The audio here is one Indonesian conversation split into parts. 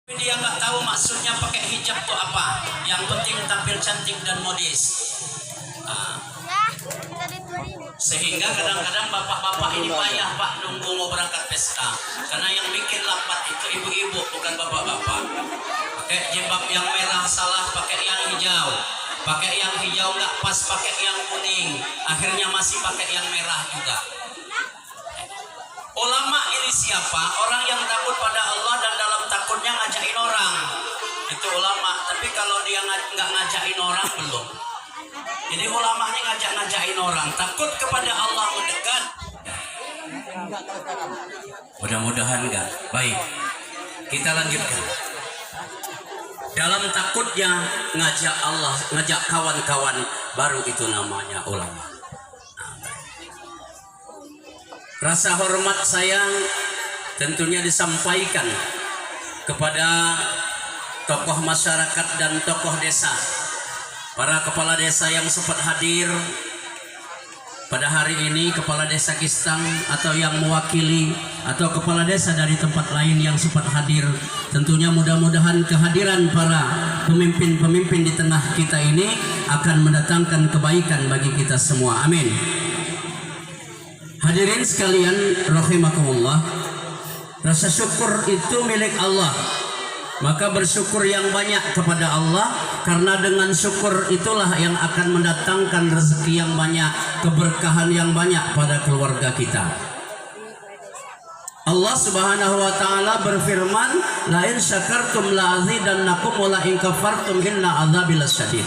Dia nggak tahu maksudnya pakai hijab tuh apa. Yang penting tampil cantik dan modis. Sehingga kadang-kadang bapak-bapak ini payah pak nunggu mau berangkat pesta. Karena yang bikin lambat itu ibu-ibu bukan bapak-bapak. Pakai jilbab yang merah salah, pakai yang hijau. Pakai yang hijau nggak pas, pakai yang kuning. Akhirnya masih pakai yang merah juga. Ulama ini siapa? Orang yang takut pada Allah dan dalam takutnya ngajakin orang. Itu ulama. Tapi kalau dia nggak ngajakin orang belum. Jadi ulama ini ngajakin orang. Takut kepada Allah mendekat. Mudah-mudahan enggak. Baik. Kita lanjutkan. Dalam takutnya ngajak Allah, ngajak kawan-kawan, baru itu namanya ulama. Rasa hormat saya tentunya disampaikan kepada tokoh masyarakat dan tokoh desa, para kepala desa yang sempat hadir pada hari ini, kepala desa Kistang atau yang mewakili, atau kepala desa dari tempat lain yang sempat hadir. Tentunya mudah-mudahan kehadiran para pemimpin-pemimpin di tengah kita ini akan mendatangkan kebaikan bagi kita semua. Amin. Hadirin sekalian rahimakumullah, rasa syukur itu milik Allah. Maka bersyukur yang banyak kepada Allah, karena dengan syukur itulah yang akan mendatangkan rezeki yang banyak, keberkahan yang banyak pada keluarga kita. Allah Subhanahu wa taala berfirman, "La in syakartum la azidannakum wa la in kafartum inna adzabi lasyadid."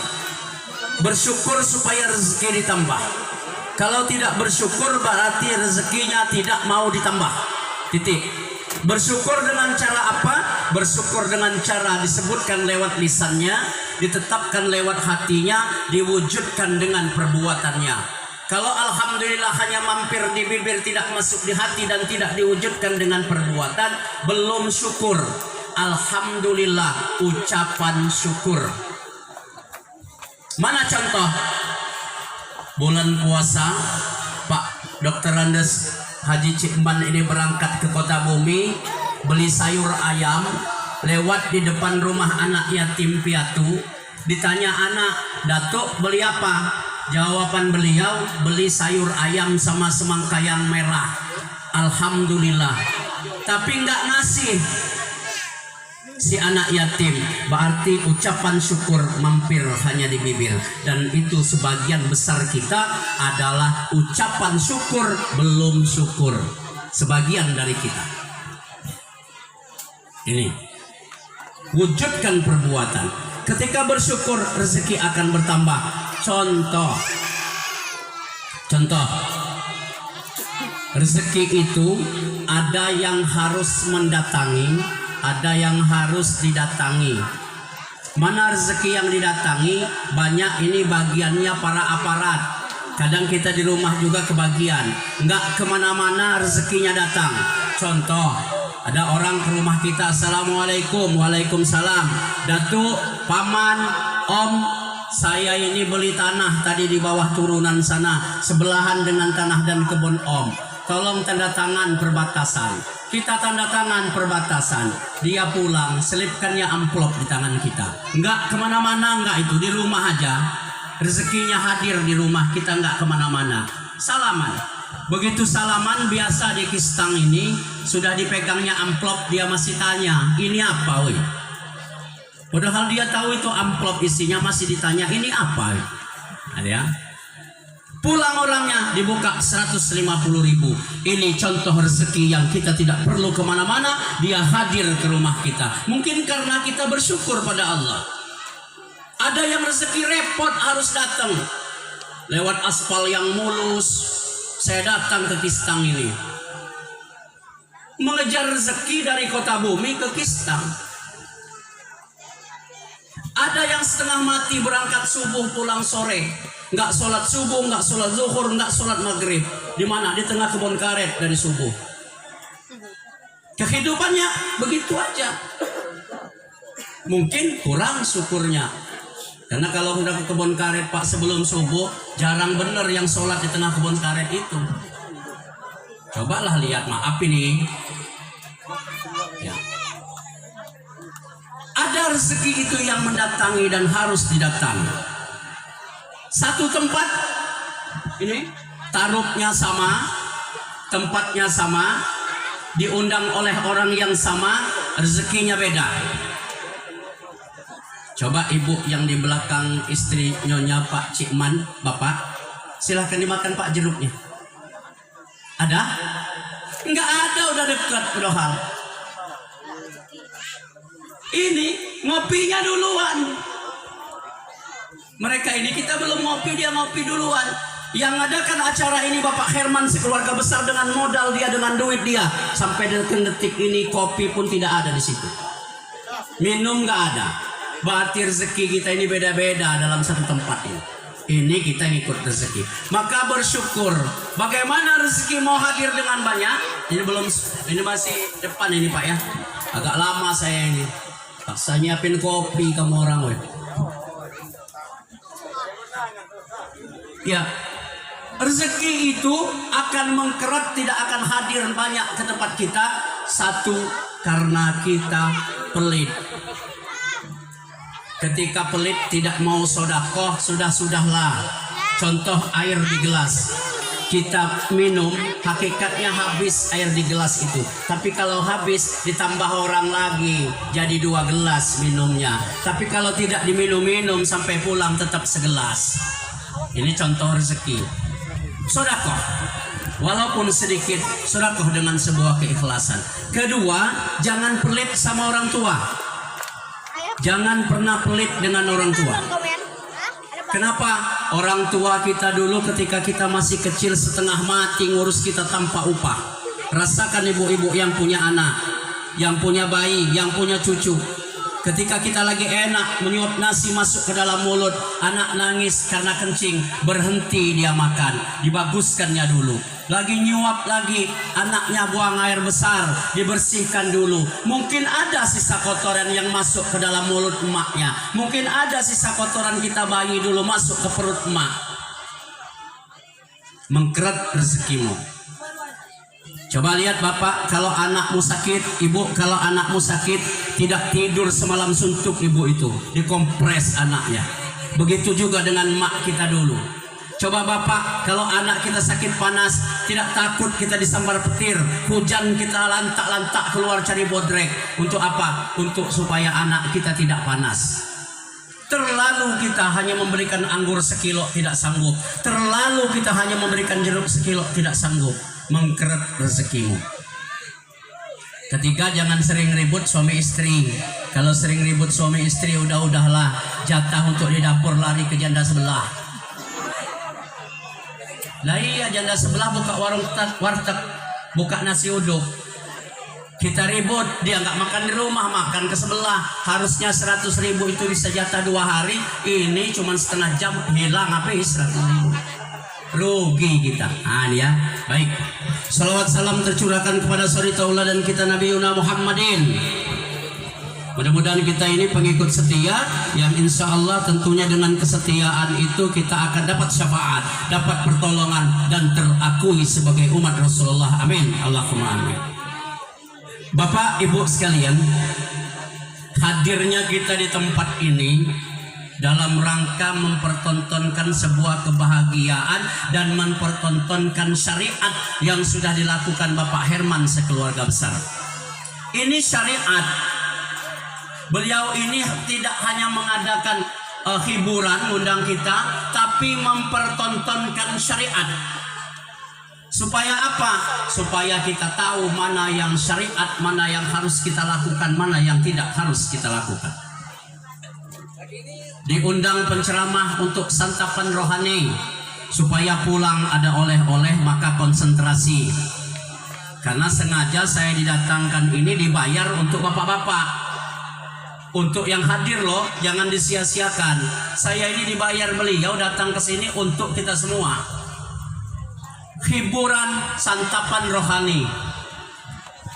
Bersyukur supaya rezeki ditambah. Kalau tidak bersyukur berarti rezekinya tidak mau ditambah. Titik. Bersyukur dengan cara apa? Bersyukur dengan cara disebutkan lewat lisannya, ditetapkan lewat hatinya, diwujudkan dengan perbuatannya. Kalau alhamdulillah hanya mampir di bibir, tidak masuk di hati dan tidak diwujudkan dengan perbuatan, belum syukur. Alhamdulillah, ucapan syukur. Mana contoh? Bulan puasa, Pak Dr. Andes Haji Cikman ini berangkat ke Kota Bumi, beli sayur ayam, lewat di depan rumah anak yatim piatu, ditanya anak, "Datuk beli apa?" Jawaban beliau, "Beli sayur ayam sama semangka yang merah." Alhamdulillah. Tapi nggak ngasih si anak yatim, berarti ucapan syukur mampir hanya di bibir. Dan itu sebagian besar kita adalah ucapan syukur belum syukur, sebagian dari kita. Ini wujudkan perbuatan. Ketika bersyukur, rezeki akan bertambah. Contoh rezeki itu ada yang harus mendatangi, ada yang harus didatangi. Mana rezeki yang didatangi? Banyak ini bagiannya para aparat. Kadang kita di rumah juga kebagian. Enggak kemana-mana rezekinya datang. Contoh, ada orang ke rumah kita, "Assalamualaikum." "Waalaikumsalam." "Datuk, paman, om, saya ini beli tanah tadi di bawah turunan sana, sebelahan dengan tanah dan kebun om. Tolong tanda tangan perbatasan." Kita tanda tangan perbatasan. Dia pulang, selipkannya amplop di tangan kita. Enggak kemana-mana, enggak, itu di rumah aja. Rezekinya hadir di rumah, kita enggak kemana-mana. Salaman. Begitu salaman, biasa di Kistang ini sudah dipegangnya amplop, dia masih tanya, "Ini apa, woi?" Padahal dia tahu itu amplop isinya, masih ditanya, "Ini apa?" Ada ya? Pulang orangnya, dibuka 150.000. Ini contoh rezeki yang kita tidak perlu kemana-mana, dia hadir ke rumah kita. Mungkin karena kita bersyukur pada Allah. Ada yang rezeki repot harus datang lewat aspal yang mulus. Saya datang ke Kistang ini, mengejar rezeki dari Kota Bumi ke Kistang. Ada yang setengah mati berangkat subuh pulang sore, nggak sholat subuh, nggak sholat zuhur, nggak sholat maghrib. Di mana? Di tengah kebun karet dari subuh. Kehidupannya begitu aja. Mungkin kurang syukurnya. Karena kalau udah ke kebun karet Pak sebelum subuh, jarang bener yang sholat di tengah kebun karet itu. Cobalah lihat, maaf ini. Ya. Bagaimana rezeki itu yang mendatangi dan harus didatangi? Satu tempat, ini tarufnya sama, tempatnya sama, diundang oleh orang yang sama, rezekinya beda. Coba ibu yang di belakang istri nyonya Pak Cikman, bapak, silahkan dimakan Pak jeruknya. Ada? Enggak ada, udah dekat udah hal. Ini ngopinya duluan. Mereka ini kita belum ngopi, dia ngopi duluan. Yang ada kan acara ini Bapak Herman sekeluarga besar dengan modal dia, dengan duit dia. Sampai detik ini kopi pun tidak ada di situ. Minum nggak ada. Berarti rezeki kita ini beda-beda dalam satu tempat ini. Ini kita ngikut rezeki. Maka bersyukur. Bagaimana rezeki mau hadir dengan banyak? Ini belum, ini masih depan ini Pak ya. Agak lama saya ini. Paksa nyiapin kopi kamu orang weh. Ya, rezeki itu akan mengkeret, tidak akan hadir banyak ke tempat kita. Satu, karena kita pelit. Ketika pelit tidak mau sodakoh, sudahlah. Contoh air di gelas. Kita minum, hakikatnya habis air di gelas itu. Tapi kalau habis, ditambah orang lagi, jadi 2 gelas minumnya. Tapi kalau tidak diminum-minum sampai pulang tetap segelas. Ini contoh rezeki. Sodakoh, walaupun sedikit, sodakoh dengan sebuah keikhlasan. Kedua, jangan pelit sama orang tua. Jangan pernah pelit dengan orang tua. Kenapa? Orang tua kita dulu ketika kita masih kecil setengah mati ngurus kita tanpa upah. Rasakan ibu-ibu yang punya anak, yang punya bayi, yang punya cucu. Ketika kita lagi enak menyuap nasi masuk ke dalam mulut, anak nangis karena kencing, berhenti dia makan, dibaguskannya dulu. Lagi nyuap lagi, anaknya buang air besar, dibersihkan dulu. Mungkin ada sisa kotoran yang masuk ke dalam mulut emaknya. Mungkin ada sisa kotoran kita bayi dulu masuk ke perut emak. Mengkeret rezekimu. Coba lihat bapak, kalau anakmu sakit, ibu kalau anakmu sakit, tidak tidur semalam suntuk ibu itu, dikompres anaknya. Begitu juga dengan emak kita dulu. Coba bapak, kalau anak kita sakit panas, tidak takut kita disambar petir, hujan kita lantak-lantak keluar cari bodrek. Untuk apa? Untuk supaya anak kita tidak panas. Terlalu kita hanya memberikan anggur sekilo, tidak sanggup. Terlalu kita hanya memberikan jeruk sekilo, tidak sanggup. Mengkeret rezekimu. Ketiga, jangan sering ribut suami istri. Kalau sering ribut suami istri, udahlah, jatah untuk di dapur lari ke janda sebelah. Lah iya, janda sebelah buka warung warteg, buka nasi uduk. Kita ribut, dia nggak makan di rumah, makan ke sebelah. Harusnya 100.000 itu bisa jatah 2 hari. Ini cuma setengah jam hilang habis 100.000. Rugi kita. Ya, baik. Salawat salam tercurahkan kepada suri tauladan kita Nabi Muhammadin. Mudah-mudahan kita ini pengikut setia yang insya Allah tentunya dengan kesetiaan itu kita akan dapat syafaat, dapat pertolongan dan terakui sebagai umat Rasulullah. Amin. Allahumma amin. Bapak Ibu sekalian, hadirnya kita di tempat ini dalam rangka mempertontonkan sebuah kebahagiaan dan mempertontonkan syariat yang sudah dilakukan Bapak Herman sekeluarga besar. Ini syariat. Beliau ini tidak hanya mengadakan hiburan, undang kita, tapi mempertontonkan syariat. Supaya apa? Supaya kita tahu mana yang syariat, mana yang harus kita lakukan, mana yang tidak harus kita lakukan. Diundang penceramah untuk santapan rohani, supaya pulang ada oleh-oleh, maka konsentrasi. Karena sengaja saya didatangkan ini dibayar untuk bapak-bapak. Untuk yang hadir loh, jangan disia-siakan. Saya ini dibayar beliau datang ke sini untuk kita semua. Hiburan santapan rohani.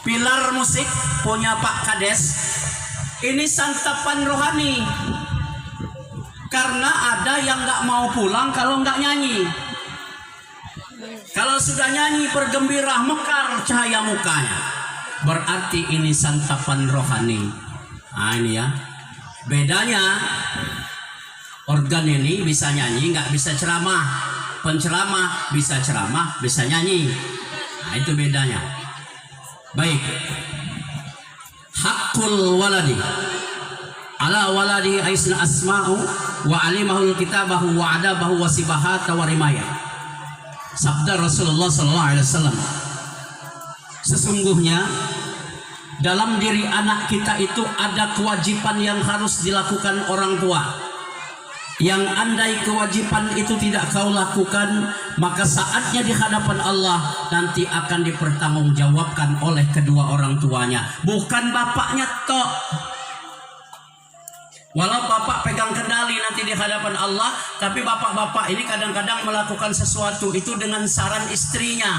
Pilar musik punya Pak Kades. Ini santapan rohani. Karena ada yang nggak mau pulang kalau nggak nyanyi. Kalau sudah nyanyi bergembira mekar cahaya mukanya. Berarti ini santapan rohani. Ini ya. Bedanya organ ini bisa nyanyi, nggak bisa ceramah. Penceramah bisa ceramah, bisa nyanyi. Nah, itu bedanya. Baik. Hakul waladi ala waladi aisna asma'u wa alimahul kitabahu wa adabahu wa sibahata wa rimayah. Sabda Rasulullah SAW, sesungguhnya dalam diri anak kita itu ada kewajiban yang harus dilakukan orang tua, yang andai kewajiban itu tidak kau lakukan, maka saatnya di hadapan Allah nanti akan dipertanggungjawabkan oleh kedua orang tuanya, bukan bapaknya tok. Walau bapak pegang kendali nanti di hadapan Allah, tapi bapak-bapak ini kadang-kadang melakukan sesuatu itu dengan saran istrinya.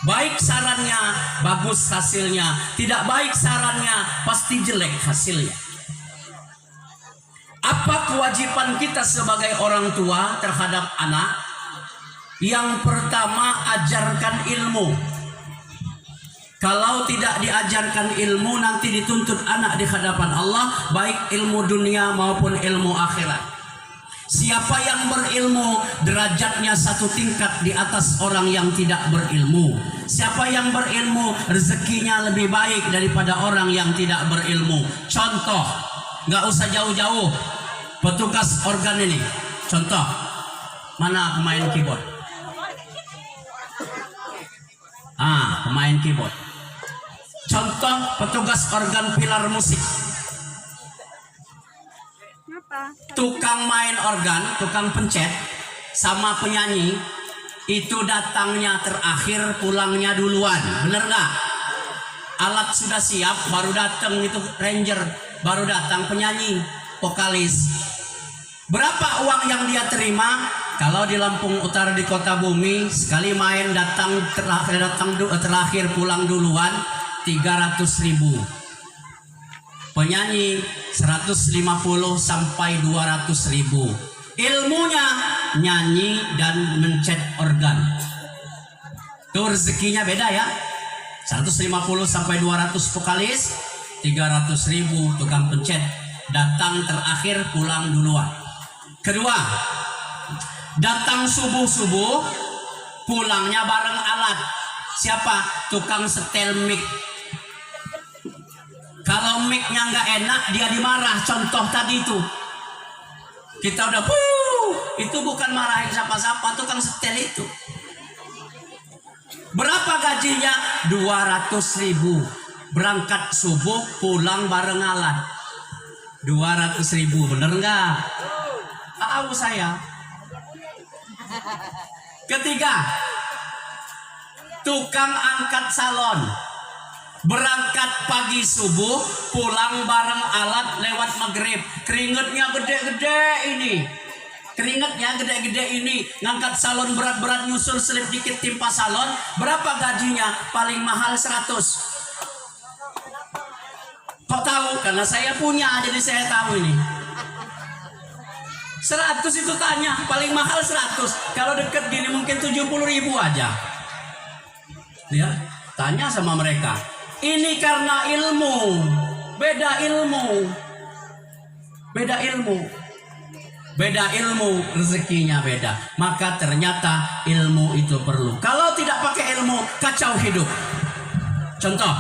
Baik sarannya, bagus hasilnya. Tidak baik sarannya, pasti jelek hasilnya. Apa kewajiban kita sebagai orang tua terhadap anak? Yang pertama, ajarkan ilmu. Kalau tidak diajarkan ilmu, nanti dituntut anak di hadapan Allah, baik ilmu dunia maupun ilmu akhirat. Siapa yang berilmu, derajatnya satu tingkat di atas orang yang tidak berilmu. Siapa yang berilmu, rezekinya lebih baik daripada orang yang tidak berilmu. Contoh, nggak usah jauh-jauh, petugas organ ini. Contoh, mana pemain keyboard? Pemain keyboard. Contoh petugas organ pilar musik. Tukang main organ, tukang pencet, sama penyanyi itu datangnya terakhir, pulangnya duluan. Bener nggak? Alat sudah siap, baru datang itu ranger, baru datang penyanyi, vokalis. Berapa uang yang dia terima? Kalau di Lampung Utara di Kota Bumi, sekali main datang terakhir pulang duluan 300.000. Penyanyi 150 sampai 200.000. Ilmunya nyanyi dan mencet organ. Itu rezekinya beda ya. 150 sampai 200 vokalis, 300.000 tukang pencet, datang terakhir pulang duluan. Kedua, datang subuh-subuh, pulangnya bareng alat. Siapa? Tukang setel mic. Kalau mic-nya nggak enak, dia dimarah. Contoh tadi itu, kita udah itu bukan marahin siapa-siapa, tukang setel itu. Berapa gajinya? 200.000. Berangkat subuh, pulang bareng alat. 200.000, bener nggak? Tahu saya. Ketiga, tukang angkat salon. Berangkat pagi subuh, pulang bareng alat lewat maghrib. Keringetnya gede-gede ini. Keringetnya gede-gede ini. Ngangkat salon berat-berat, nyusul selip dikit timpa salon. Berapa gajinya? Paling mahal 100. Kok tahu? Karena saya punya, jadi saya tahu ini. 100 itu tanya, paling mahal 100. Kalau deket gini mungkin 70.000 aja. Ya, tanya sama mereka. Ini karena ilmu, beda ilmu, beda ilmu, beda ilmu, rezekinya beda. Maka ternyata ilmu itu perlu. Kalau tidak pakai ilmu, kacau hidup. Contoh,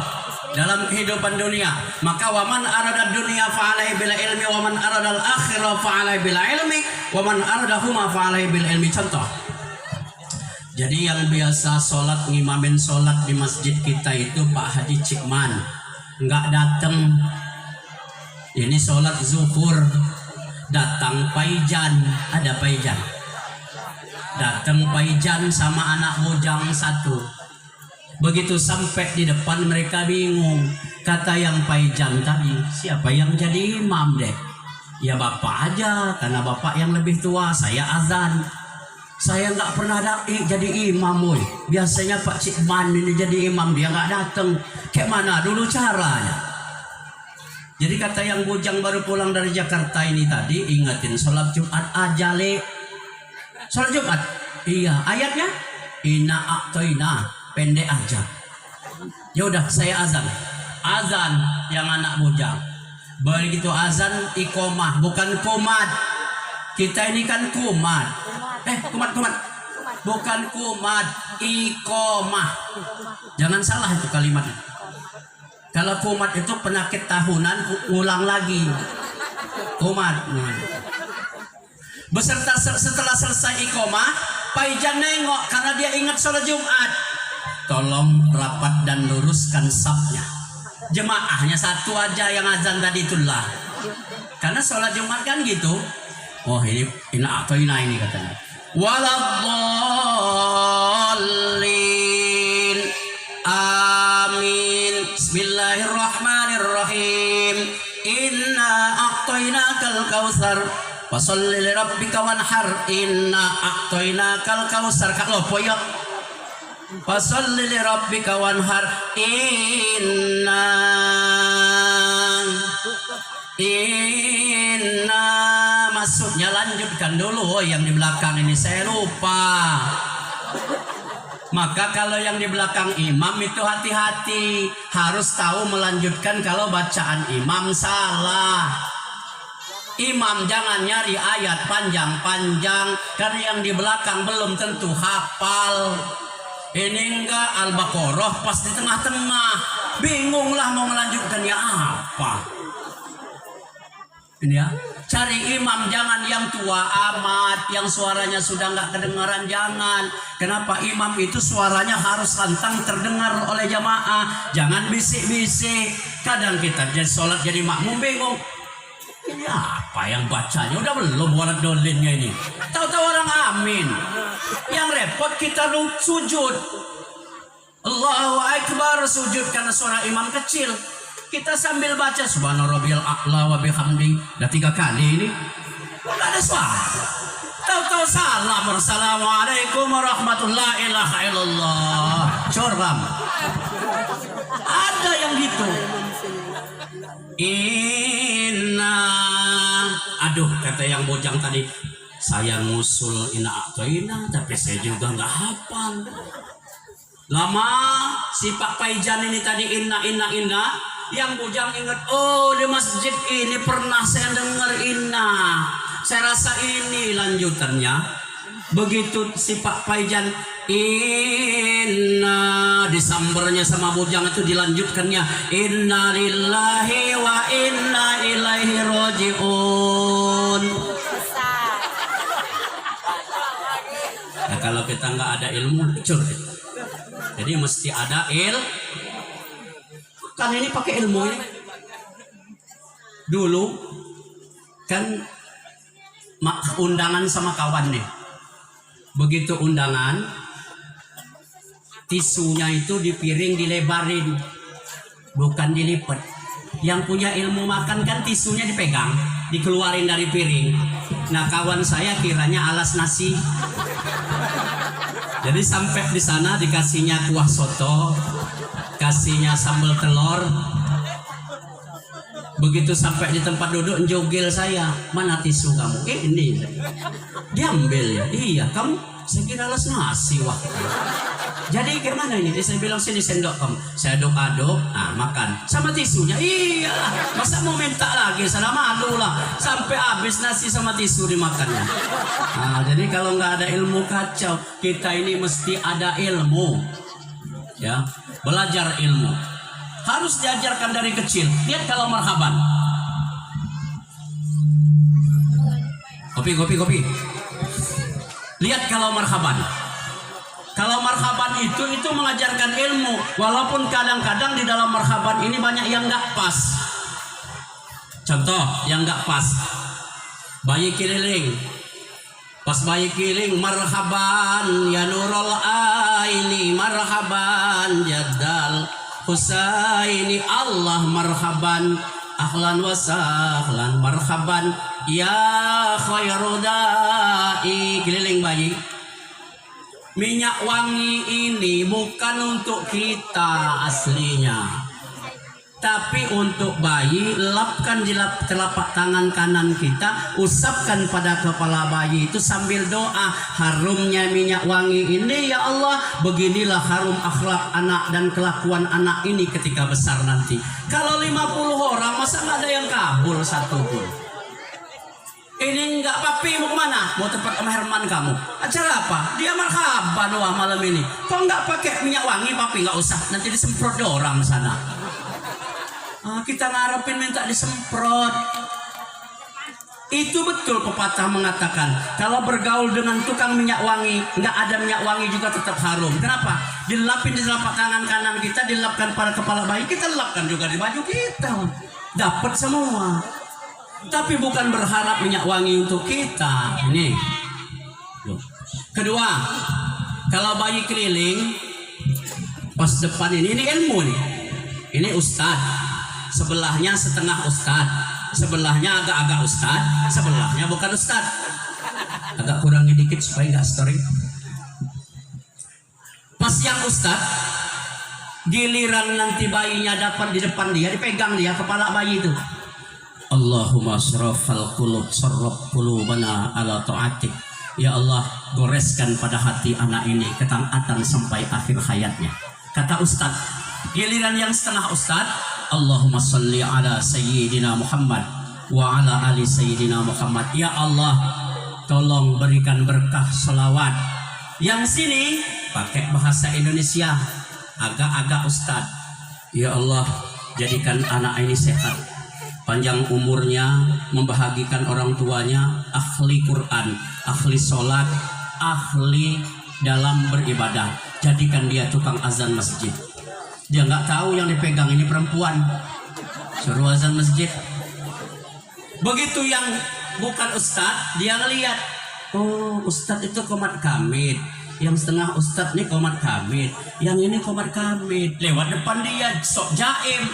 dalam kehidupan dunia, maka waman arada dunia fa'alaihi bil ilmi, waman arada al-akhirah fa'alaihi bil ilmi, waman arada huma fa'alaihi bil ilmi. Contoh, jadi yang biasa sholat, ngimamin sholat di masjid kita itu Pak Haji Cikman, nggak datang. Ini sholat zuhur, datang Paijan, ada Paijan, datang Paijan sama anak bujang satu. Begitu sampai di depan mereka bingung. Kata yang Paijan tadi, siapa yang jadi imam deh? Ya bapak aja, karena bapak yang lebih tua. Saya azan. Saya nggak pernah jadi imam, woy. Biasanya Pak Cikman ini jadi imam, dia nggak datang. Kayak mana dulu caranya? Jadi kata yang bujang baru pulang dari Jakarta ini tadi, ingetin sholat Jumat aja, Le. Sholat Jumat? Iya, ayatnya? Inna a'toina, pendek aja. Ya udah, saya azan. Azan yang anak bujang. Begitu azan iqomah, bukan kumat. Kita ini kan kumat. Kumat. Bukan kumat, iqomah. Jangan salah itu kalimatnya. Kalau kumat itu penyakit tahunan, ulang lagi. Kumat. Setelah selesai iqomah, Paijan nengok karena dia ingat sholat Jumat. Tolong rapat dan luruskan safnya. Jemaahnya satu aja yang azan tadi itulah. Karena sholat Jumat kan gitu. Oh ini ini katanya. Waladdallin. Amin. Bismillahirrahmanirrahim. Inna a'tainakal kautsar. Fasholli li rabbika wanhar. Inna a'tainakal kautsar. Kalau poyok. Fasholli li rabbika wanhar. Inna maksudnya lanjutkan dulu. Yang di belakang ini saya lupa. Maka kalau yang di belakang imam itu hati-hati, harus tahu melanjutkan kalau bacaan imam salah. Imam jangan nyari ayat panjang-panjang karena yang di belakang belum tentu hafal. Ini enggak Al-Baqarah pas di tengah-tengah, bingunglah mau melanjutkannya apa. Ini ya, cari imam jangan yang tua amat, yang suaranya sudah nggak kedengaran, jangan. Kenapa? Imam itu suaranya harus lantang terdengar oleh jamaah, jangan bisik-bisik. Kadang kita jadi sholat jadi makmum bingung. Ini apa yang bacanya? Udah belum walat dolinnya ini. Tahu-tahu orang amin. Yang repot kita sujud. Allahu Akbar, sujud karena suara imam kecil. Kita sambil baca Subhana rabbiyal a'la wa bihamdi. Udah 3 kali ini. Enggak ada suara. Tahu-tahu salam. Assalamualaikum warahmatullahi wabarakatuh. Curang. Ada yang gitu. Aduh, kata yang bojang tadi, saya ngusul ina tapi saya juga nggak hafal. Lama si Pak Paijan ini tadi inna. Yang bujang ingat, oh di masjid ini pernah saya dengar inna. Saya rasa ini lanjutannya. Begitu si Pak Paijan inna, disambernya sama bujang itu dilanjutkannya. Inna lillahi wa inna ilaihi roji'un. Nah, kalau kita nggak ada ilmu, cur. Jadi mesti ada kan ini pakai ilmu ini. Dulu kan undangan sama kawan nih. Begitu undangan, tisunya itu di piring dilebarin, bukan dilipat. Yang punya ilmu makan kan tisunya dipegang, dikeluarin dari piring. Nah kawan saya kiranya alas nasi. Jadi sampai di sana dikasihnya kuah soto, kasihnya sambal telur. Begitu sampai di tempat duduk, njogel saya, mana tisu kamu? Ini diambil ya. Iya, kamu saya kira alas nasi wah. Jadi gimana ini? Saya bilang sini sendok kamu. Saya aduk-aduk, nah makan sama tisunya. Iya, masa mau minta lagi? Salah malu lah. Sampai habis nasi sama tisu dimakannya. Nah, jadi kalau nggak ada ilmu kacau. Kita ini mesti ada ilmu, ya, belajar ilmu. Harus diajarkan dari kecil. Lihat kalau marhaban. Kopi. Lihat kalau marhaban. Kalau marhaban itu mengajarkan ilmu. Walaupun kadang-kadang di dalam marhaban ini banyak yang nggak pas. Contoh yang nggak pas. Bayi keliling. Pas bayi keliling, marhaban ya nurul aini, marhaban jaddal Husaini, Allah marhaban, ahlan wa sahlan, marhaban ya khairudai. Keliling bayi. Minyak wangi ini bukan untuk kita aslinya, Tapi untuk bayi, lapkan di telapak tangan kanan kita, usapkan pada kepala bayi itu sambil doa. Harumnya minyak wangi ini ya Allah, beginilah harum akhlak anak dan kelakuan anak ini ketika besar nanti. Kalau 50 orang masa nggak ada yang kabul satu pun. Ini enggak, papi mau kemana? Mau tempat Om Herman kamu? Acara apa? Dia marhaban wah malam ini. Kok nggak pakai minyak wangi papi? Nggak usah, nanti disemprot orang sana. Kita ngarepin minta disemprot. Itu betul pepatah mengatakan kalau bergaul dengan tukang minyak wangi, nggak ada minyak wangi juga tetap harum. Kenapa? Dilapin di telapak tangan kanan kita, dilapkan pada kepala bayi, kita lapkan juga di baju kita, dapat semua. Tapi bukan berharap minyak wangi untuk kita. Ini kedua, kalau bayi keliling pas depan ini ilmu nih. Ini ustad, sebelahnya setengah ustad, sebelahnya agak-agak ustad, sebelahnya bukan ustad. Agak kurangnya dikit supaya nggak story. Pas yang ustad, giliran nanti bayinya dapat di depan dia, dipegang dia kepala bayi itu. Allahumma syrafal qulub sarraf qulubana ala ta'atik. Ya Allah, goreskan pada hati anak ini ketaatan sampai akhir hayatnya. Kata ustad, giliran yang setengah ustad, Allahumma salli ala sayyidina Muhammad wa ala ali sayyidina Muhammad. Ya Allah, tolong berikan berkah selawat. Yang sini pakai bahasa Indonesia, agak-agak ustad. Ya Allah, jadikan anak ini sehat, panjang umurnya, membahagikan orang tuanya, ahli Quran, ahli sholat, ahli dalam beribadah. Jadikan dia tukang azan masjid. Dia nggak tahu yang dipegang ini perempuan, suruh azan masjid. Begitu yang bukan ustadz, dia ngelihat, oh ustadz itu komat kamit, yang setengah ustadz nih komat kamit, yang ini komat kamit. Lewat depan dia sok jaim.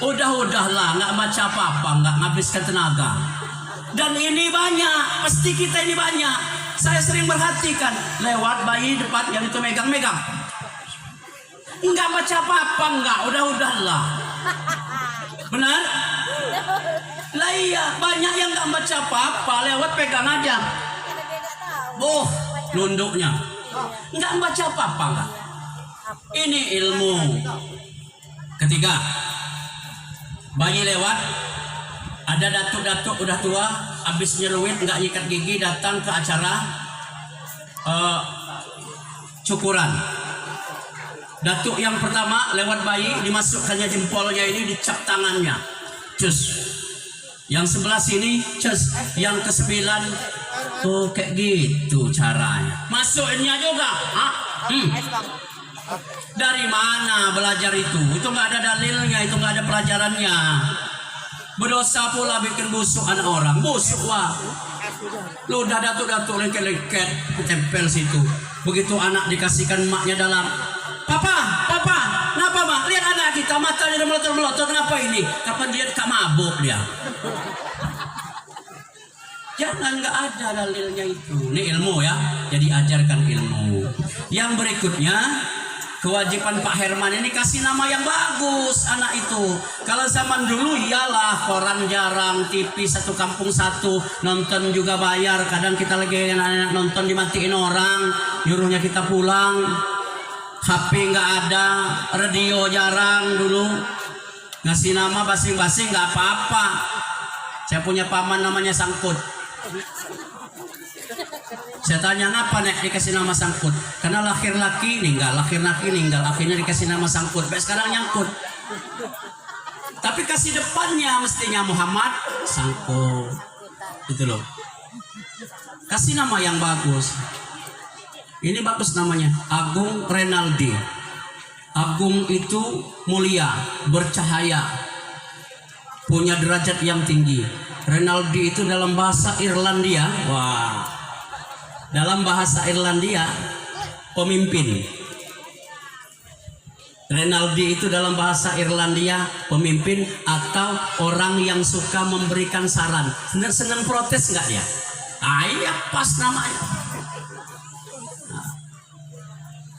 Udahlah, nggak baca apa-apa, nggak ngabiskan tenaga. Dan ini banyak, pasti kita ini banyak. Saya sering perhatikan lewat bayi depan yang itu megang-megang, nggak baca apa-apa, nggak, udahlah. Benar? Lah iya, banyak yang nggak baca apa-apa, lewat pegang aja. Nunduknya, nggak baca apa-apa, nggak. Ini ilmu. Ketiga, bayi lewat, ada datuk-datuk udah tua, habis nyeruit nggak nyikat gigi, datang ke acara cukuran. Datuk yang pertama lewat bayi, dimasukkannya jempolnya ini, dicap tangannya, cus. Yang sebelah sini, cus. Yang ke-9, tuh kayak gitu caranya. Masukinnya juga. Dari mana belajar itu? Itu nggak ada dalilnya, itu nggak ada pelajarannya. Berdosa pula bikin busuk anak orang. Busuk wah. Lu udah datuk-datuk lengket-lengket ditempel situ. Begitu anak dikasihkan emaknya dalam, Papa, kenapa mak? Lihat anak kita matanya udah melotot-melotot, kenapa ini? Kapan dia tak mabuk dia? Jangan, nggak ada dalilnya itu. Ini ilmu ya, jadi ajarkan ilmu. Yang berikutnya, kewajiban Pak Herman ini kasih nama yang bagus anak itu. Kalau zaman dulu iyalah koran jarang, TV satu kampung satu, nonton juga bayar. Kadang kita lagi anak-anak nonton dimatiin orang, nyuruhnya kita pulang. HP nggak ada, radio jarang dulu. Ngasih nama basing-basing nggak apa-apa. Saya punya paman namanya Sangkut. Saya tanya, kenapa nek dikasih nama Sangkut? Karena lahir laki ninggal, akhirnya dikasih nama Sangkut. Sampai sekarang nyangkut. Tapi kasih depannya mestinya Muhammad Sangkut. Itu loh. Kasih nama yang bagus. Ini bagus namanya, Agung Renaldi. Agung itu mulia, bercahaya, punya derajat yang tinggi. Renaldi itu dalam bahasa Irlandia, wah, dalam bahasa Irlandia pemimpin. Renaldi itu dalam bahasa Irlandia pemimpin atau orang yang suka memberikan saran. Senang protes nggak dia? Iya pas namanya.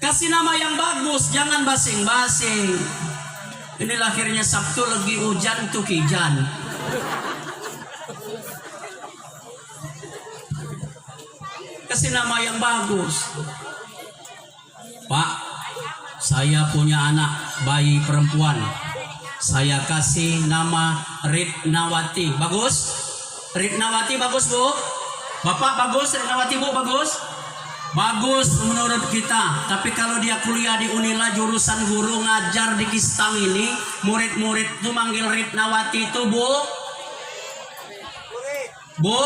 Kasih nama yang bagus, jangan basing-basing. Ini lahirnya Sabtu lagi hujan tuh kijan. Kasih nama yang bagus. Pak, saya punya anak bayi perempuan. Saya kasih nama Ritnawati. Bagus? Ritnawati bagus, Bu? Bapak bagus, Ritnawati, Bu, bagus? Bagus menurut kita. Tapi kalau dia kuliah di Unila jurusan guru ngajar di Kistang ini, murid-murid itu manggil Ritnawati itu, Bu? Bu?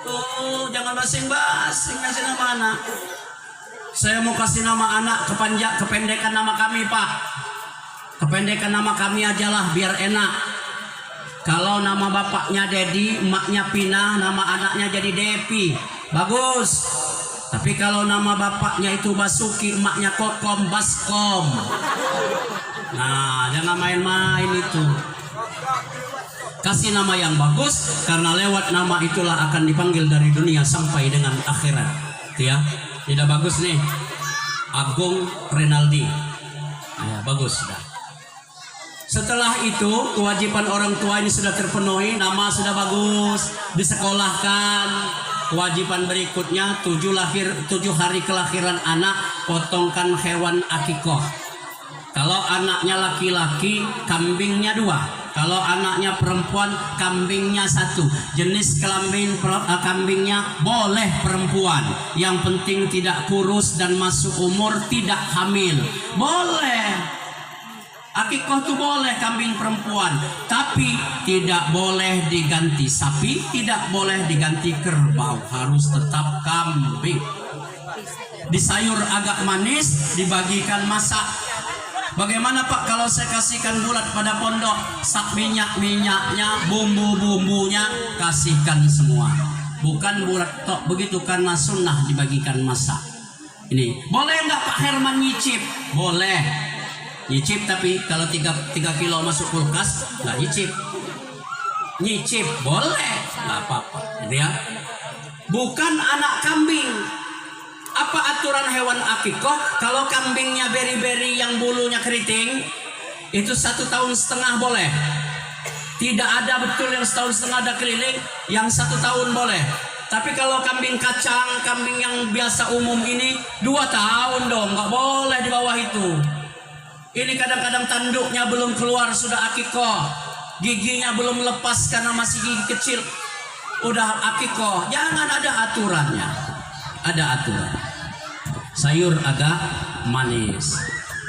Oh, jangan basing-basing kasih nama anak. Saya mau kasih nama anak kependekan nama kami, Pak. Kependekan nama kami ajalah biar enak. Kalau nama bapaknya Dedi, emaknya Pina, nama anaknya jadi Depi. Bagus. Tapi kalau nama bapaknya itu Basuki, emaknya Kokom, Baskom. Nah, jangan main-main itu. Kasih nama yang bagus, karena lewat nama itulah akan dipanggil dari dunia sampai dengan akhirat. Ya, tidak bagus nih. Agung Renaldi. Ya, bagus sudah. Setelah itu kewajiban orang tua ini sudah terpenuhi, nama sudah bagus, disekolahkan. Kewajiban berikutnya 7 hari kelahiran anak, potongkan hewan akikoh. Kalau anaknya laki-laki, kambingnya 2. Kalau anaknya perempuan, kambingnya 1. Jenis kelamin kambingnya boleh perempuan. Yang penting tidak kurus dan masuk umur, tidak hamil. Boleh. Akikoh itu boleh kambing perempuan, tapi tidak boleh diganti sapi, tidak boleh diganti kerbau, harus tetap kambing. Di sayur agak manis, dibagikan masak. Bagaimana Pak kalau saya kasihkan bulat pada pondok, sak minyak-minyaknya, bumbu-bumbunya, kasihkan semua. Bukan bulat tok begitu, karena sunnah dibagikan masak. Ini boleh nggak Pak Herman nyicip? Boleh. Nyicip, tapi kalau 3 kilo masuk kulkas nggak nyicip. Nyicip boleh, nggak apa-apa, gitu ya. Bukan anak kambing. Apa aturan hewan akikoh? Kalau kambingnya beri-beri yang bulunya keriting, itu 1,5 tahun boleh. Tidak ada betul yang 1,5 tahun ada keliling, yang 1 tahun boleh. Tapi kalau kambing kacang, kambing yang biasa umum ini 2 tahun dong, nggak boleh di bawah itu. Ini kadang-kadang tanduknya belum keluar sudah akikoh, giginya belum lepas karena masih gigi kecil, udah akikoh. Jangan, ada aturannya, ada aturan. Sayur agak manis.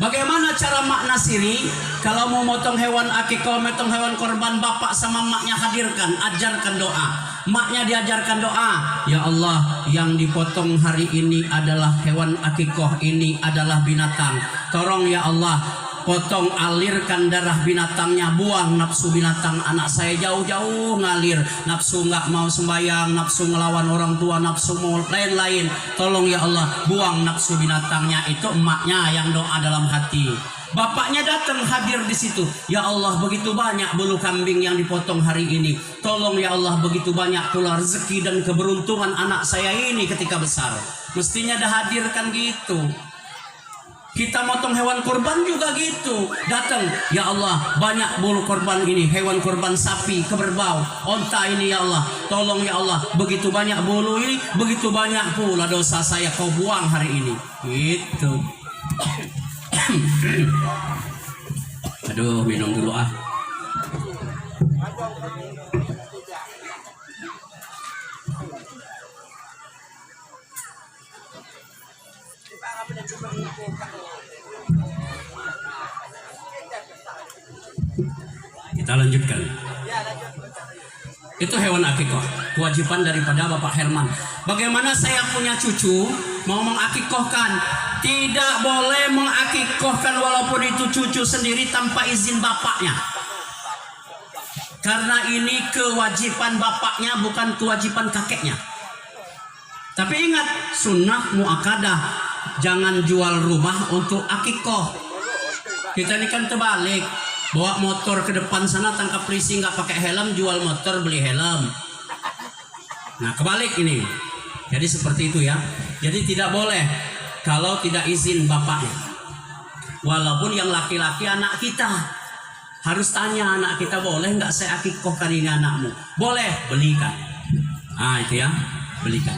Bagaimana cara makna siri? Kalau mau motong hewan akikoh, motong hewan korban, bapak sama maknya hadirkan, ajarkan doa. Maknya diajarkan doa, ya Allah, yang dipotong hari ini adalah hewan akikoh, ini adalah binatang. Tolong ya Allah, potong, alirkan darah binatangnya, buang nafsu binatang anak saya jauh-jauh ngalir, nafsu nggak mau sembahyang, nafsu ngelawan orang tua, nafsu mau lain-lain. Tolong ya Allah, buang nafsu binatangnya. Itu emaknya yang doa dalam hati. Bapaknya datang hadir di situ. Ya Allah, begitu banyak bulu kambing yang dipotong hari ini. Tolong ya Allah, begitu banyak pula rezeki dan keberuntungan anak saya ini ketika besar. Mestinya dah hadirkan gitu. Kita motong hewan korban juga gitu. Datang, ya Allah, banyak bulu korban ini, hewan korban sapi, kerbau, onta ini ya Allah. Tolong ya Allah, begitu banyak bulu ini, begitu banyak pula dosa saya kau buang hari ini. Gitu. Aduh, minum dulu ah. Kita lanjutkan. Itu hewan akikoh, kewajiban daripada Bapak Herman. Bagaimana saya punya cucu mau mengakikohkan, tidak boleh mengakikohkan walaupun itu cucu sendiri tanpa izin bapaknya. Karena ini kewajiban bapaknya, bukan kewajiban kakeknya. Tapi ingat, sunnah muakadah, jangan jual rumah untuk akikoh. Kita ini kan terbalik. Bawa motor ke depan sana, tangkap polisi nggak pakai helm, jual motor beli helm. Nah, kebalik ini. Jadi seperti itu ya. Jadi tidak boleh. kalau tidak izin bapaknya. Walaupun yang laki-laki anak kita, harus tanya anak kita, boleh nggak saya akikoh kali ini anakmu? Boleh, belikan. Itu ya, belikan.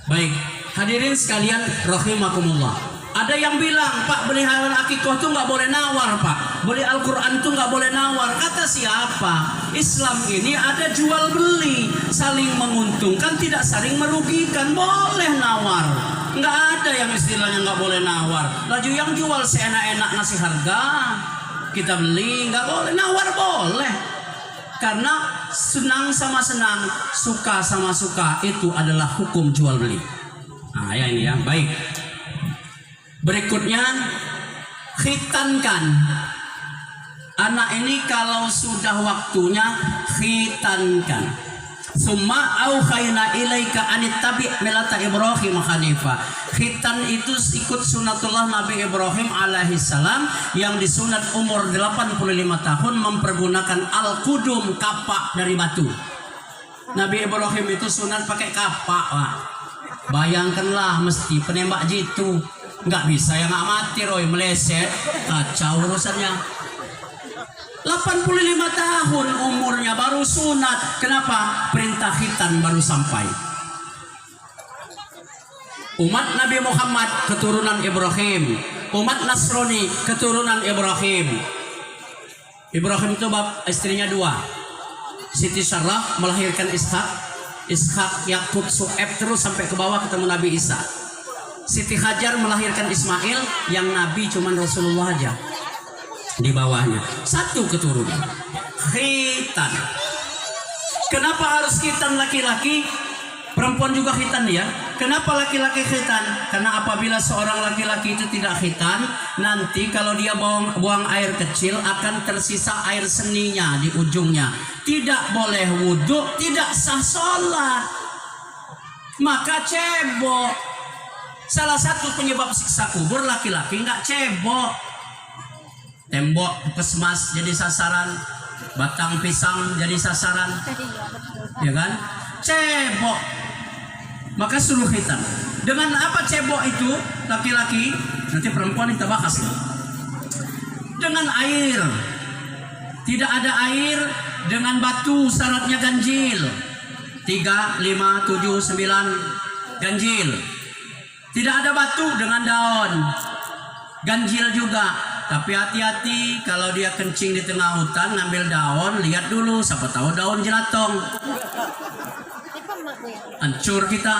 Baik, hadirin sekalian rahimakumullah. Ada yang bilang, Pak, beli hewan akikoh tuh nggak boleh nawar, Pak. Beli Al-Quran tuh nggak boleh nawar. Kata siapa? Islam ini ada jual beli, saling menguntungkan, tidak saling merugikan. Boleh nawar. Nggak ada yang istilahnya nggak boleh nawar. Laju yang jual seenak-enak ngasih harga, kita beli, nggak boleh. Nawar boleh. Karena senang sama senang, suka sama suka, itu adalah hukum jual beli. Ya ini ya, baik. Berikutnya, khitankan. Anak ini kalau sudah waktunya, khitankan. Summa auhayna ilaika anittabi milata Ibrahim hanifa. Khitan itu ikut sunatullah Nabi Ibrahim alaihi salam yang disunat umur 85 tahun mempergunakan al-qudum, kapak dari batu. Nabi Ibrahim itu sunat pakai kapak, Pak. Bayangkanlah, mesti penembak jitu. Nggak bisa yang amatir, meleset, kacau urusannya. 85 tahun umurnya baru sunat. Kenapa? Perintah khitan baru sampai. Umat Nabi Muhammad keturunan Ibrahim, umat Nasrani keturunan Ibrahim. Ibrahim itu istrinya 2. Siti Sarah melahirkan Ishak, Ishak Yakub Su'eb terus sampai ke bawah ketemu Nabi Isa. Siti Hajar melahirkan Ismail, yang Nabi cuman Rasulullah aja di bawahnya. 1 keturunan. Khitan. Kenapa harus khitan laki-laki? Perempuan juga khitan ya. Kenapa laki-laki khitan? Karena apabila seorang laki-laki itu tidak khitan, nanti kalau dia buang air kecil akan tersisa air seninya di ujungnya. Tidak boleh wudhu, tidak sah sholat. Maka cebok. Salah satu penyebab siksa kubur laki-laki nggak cebok. Tembok puskesmas jadi sasaran, batang pisang jadi sasaran, ya kan? Cebok. Maka suruh khitan. Dengan apa cebok itu laki-laki? Nanti perempuan kita bahas. Dengan air. Tidak ada air, dengan batu, syaratnya ganjil. 3, 5, 7, 9 ganjil. Tidak ada batu, dengan daun ganjil juga. Tapi hati-hati, kalau dia kencing di tengah hutan ngambil daun, lihat dulu, siapa tahu daun jelatong, hancur kita.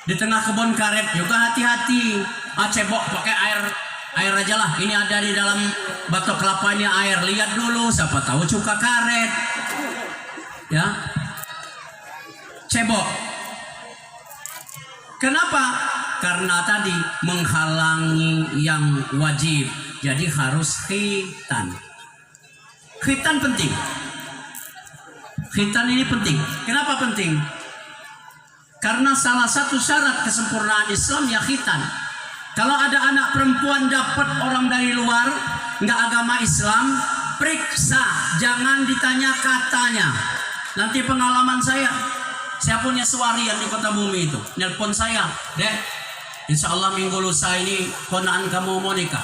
Di tengah kebun karet juga hati-hati. Cebok pakai air aja lah. Ini ada di dalam batok kelapanya air, lihat dulu, siapa tahu cuka karet. Ya, cebok. Kenapa? Karena tadi menghalangi yang wajib. Jadi harus khitan. Khitan penting. Khitan ini penting. Kenapa penting? Karena salah satu syarat kesempurnaan Islam ya khitan. Kalau ada anak perempuan dapat orang dari luar, nggak agama Islam, periksa. Jangan ditanya katanya. Nanti pengalaman saya punya sewarian di Kota Bumi itu, nelpon saya, Dek, insya Allah minggu lusa ini ponaan kamu mau nikah.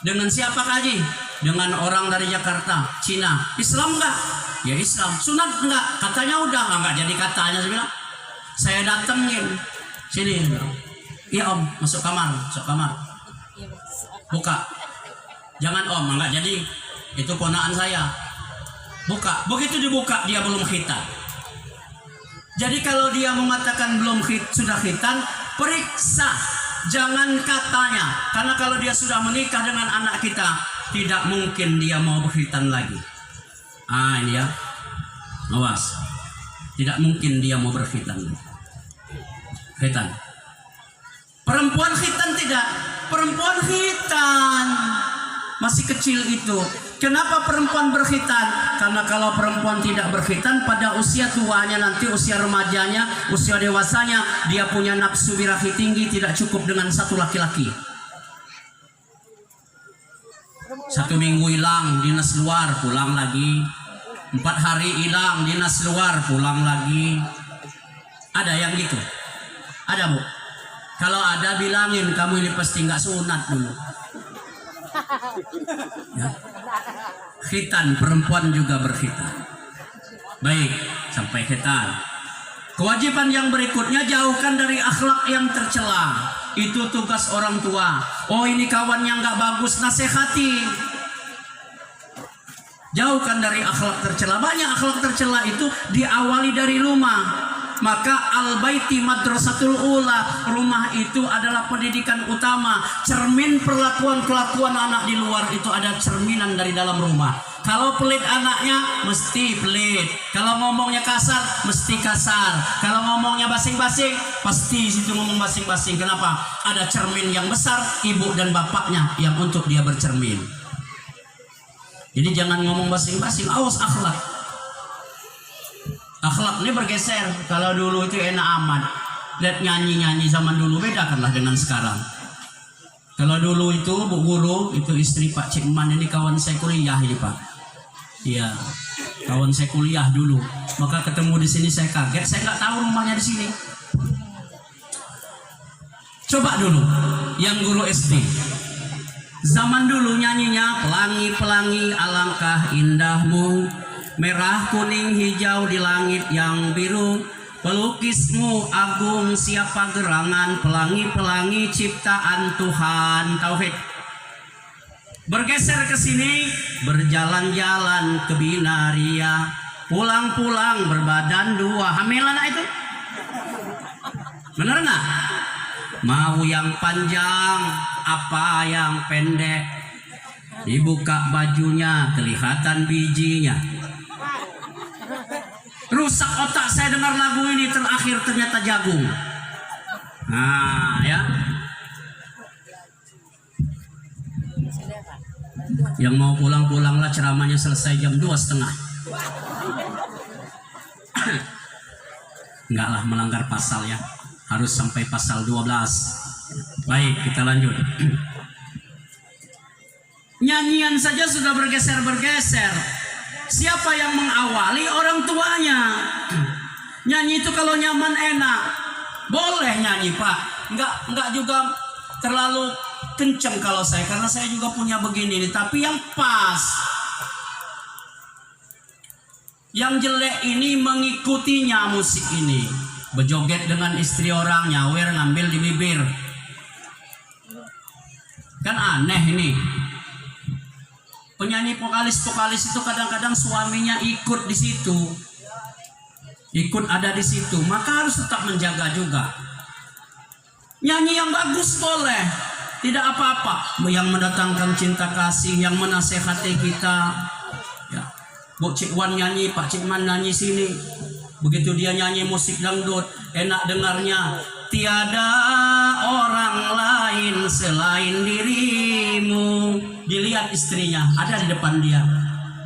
Dengan siapa Kaji? Dengan orang dari Jakarta, Cina. Islam enggak? Ya Islam. Sunat enggak? Katanya udah enggak jadi katanya. Saya bilang, saya datengin sini. Iya Om, masuk kamar. Buka. Jangan Om, enggak jadi. Itu ponaan saya. Buka. Begitu dibuka dia belum khitan. Jadi kalau dia mengatakan sudah khitan, periksa, jangan katanya. Karena kalau dia sudah menikah dengan anak kita, tidak mungkin dia mau berkhitan lagi. Ini ya, awas, tidak mungkin dia mau berkhitan lagi. Khitan. Perempuan khitan tidak, perempuan khitan masih kecil itu. Kenapa perempuan berkhitan? Karena kalau perempuan tidak berkhitan, pada usia tuanya nanti, usia remajanya, usia dewasanya, dia punya nafsu birahi tinggi, tidak cukup dengan satu laki-laki. 1 minggu hilang, dinas luar, pulang lagi. 4 hari hilang, dinas luar, pulang lagi. Ada yang gitu? Ada Bu? Kalau ada bilangin kamu ini pasti nggak sunat dulu. Ya. Khitan, perempuan juga berkhitan. Baik, sampai khitan. Kewajiban yang berikutnya, jauhkan dari akhlak yang tercela. Itu tugas orang tua. Oh, ini kawan yang nggak bagus, nasihati. Jauhkan dari akhlak tercela. Banyak akhlak tercela itu diawali dari rumah. Maka al-baiti madrasatul ula, rumah itu adalah pendidikan utama. Cermin perlakuan-kelakuan anak di luar itu ada cerminan dari dalam rumah. Kalau pelit anaknya, mesti pelit. Kalau ngomongnya kasar, mesti kasar. Kalau ngomongnya basing-basing, pasti situ ngomong basing-basing. Kenapa? Ada cermin yang besar, ibu dan bapaknya yang untuk dia bercermin. Jadi jangan ngomong basing-basing, awas akhlak. Akhlak ini bergeser. Kalau dulu itu enak amat. Lihat nyanyi-nyanyi zaman dulu, bedakanlah dengan sekarang. Kalau dulu itu Bu Guru, itu istri Pak Cikman, ini kawan saya kuliah ini Pak. Iya, kawan saya kuliah dulu. Maka ketemu di sini saya kaget, saya nggak tahu rumahnya di sini. Coba dulu, yang guru SD. Zaman dulu nyanyinya, pelangi-pelangi alangkah indahmu, merah kuning hijau di langit yang biru, pelukismu agung siapa gerangan, pelangi-pelangi ciptaan Tuhan. Tauhid. Bergeser ke sini, berjalan-jalan ke binaria, pulang-pulang berbadan dua. Hamil anak itu? Bener nggak? Mau yang panjang apa yang pendek? Dibuka bajunya kelihatan bijinya. Rusak otak saya dengar lagu ini, terakhir ternyata jagung. Nah ya, yang mau pulang-pulanglah, ceramahnya selesai jam 2:30. Enggak lah, melanggar pasal ya, harus sampai pasal 12. Baik, kita lanjut. Nyanyian saja sudah bergeser-bergeser. Siapa yang mengawali? Orang tuanya. Nyanyi itu kalau nyaman enak, boleh nyanyi Pak. Enggak juga terlalu kenceng kalau saya, karena saya juga punya begini nih, tapi yang pas. Yang jelek ini mengikutinya musik ini, berjoget dengan istri orang, nyawer ngambil di bibir. Kan aneh ini. Penyanyi vokalis itu kadang-kadang suaminya ikut di situ, ikut ada di situ, maka harus tetap menjaga juga. Nyanyi yang bagus boleh, tidak apa-apa, yang mendatangkan cinta kasih, yang menasehati kita. Ya. Bu Cikwan nyanyi, Pak Cikman nyanyi sini, begitu dia nyanyi musik dangdut, enak dengarnya. Tiada orang lain selain dirimu. Dilihat istrinya ada di depan dia.